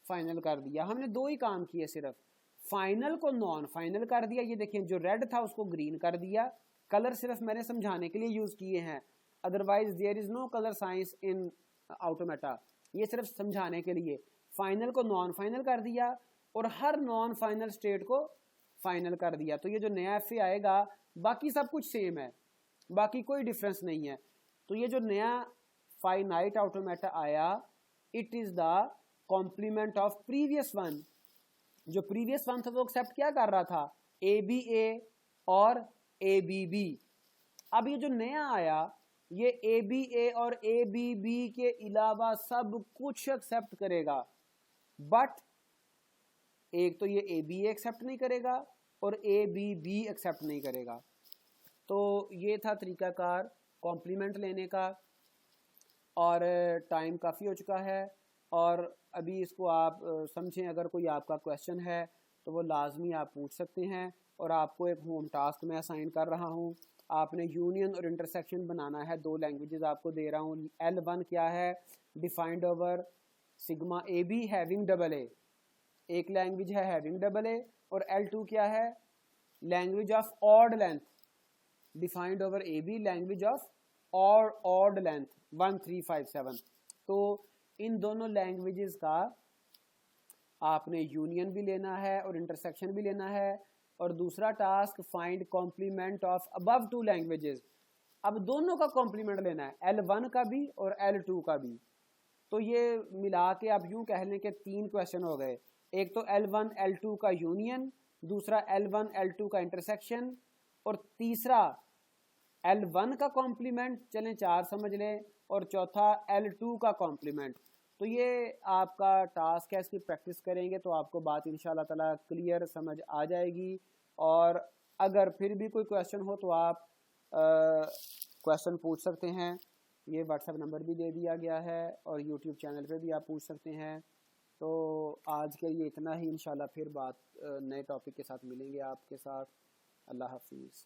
फाइनल कर दिया। हमने दो ही काम किए सिर्फ, फाइनल को नॉन फाइनल कर दिया, ये देखें जो रेड था उसको ग्रीन कर दिया। कलर सिर्फ मैंने समझाने के लिए यूज किए हैं, otherwise there is no colour science in automata, ये सिर्फ समझाने के लिए। फाइनल को नॉन फाइनल कर दिया और हर नॉन फाइनल स्टेट को फाइनल कर दिया। तो ये जो नया FA आएगा बाकी सब कुछ सेम है, बाकी कोई डिफरेंस नहीं है। तो ये जो नया फाइनाइट ऑटोमेटा आया, it is the complement of previous one. जो प्रीवियस वन था वो एक्सेप्ट क्या कर रहा था, ABA और ABB। अब ये जो नया आया ये ABA और ABB के अलावा सब कुछ एक्सेप्ट करेगा, बट एक तो ये ABA एक्सेप्ट नहीं करेगा और ए बी एक्सेप्ट नहीं करेगा। तो ये था तरीक़ाकार कॉम्प्लीमेंट लेने का, और टाइम काफ़ी हो चुका है और अभी इसको आप समझें। अगर कोई आपका क्वेश्चन है तो वो लाजमी आप पूछ सकते हैं, और आपको एक होम टास्क मैं असाइन कर रहा हूँ। आपने यूनियन और इंटरसेक्शन बनाना है। 2 लैंग्वेजेस आपको दे रहा हूँ। L1 क्या है? Defined over sigma A be having double A, एक लैंग्वेज है हैविंग डबल ए। और L2 क्या है? Language of odd length, defined over A B language of odd length 1357। तो इन दोनों लैंग्वेजेस का आपने यूनियन भी लेना है और इंटरसेक्शन भी लेना है। और दूसरा task find complement of above 2 languages. अब दोनों का कॉम्प्लीमेंट लेना है, L1 का भी और L2 का भी। तो ये मिला के आप यूं कह लें कि 3 क्वेश्चन हो गए। एक तो L1 L2 का यूनियन, दूसरा L1 L2 का इंटरसेक्शन, और तीसरा L1 का कॉम्प्लीमेंट, चलें 4 समझ लें, और चौथा L2 का कॉम्प्लीमेंट। तो ये आपका टास्क है, इसकी प्रैक्टिस करेंगे तो आपको बात इंशाल्लाह ताला क्लियर समझ आ जाएगी। और अगर फिर भी कोई क्वेश्चन हो तो आप क्वेश्चन पूछ सकते हैं। ये व्हाट्सएप नंबर भी दे दिया गया है और यूट्यूब चैनल पे भी आप पूछ सकते हैं। तो आज के लिए इतना ही, इंशाल्लाह फिर बात नए टॉपिक के साथ मिलेंगे आपके साथ। अल्लाह हाफिज़।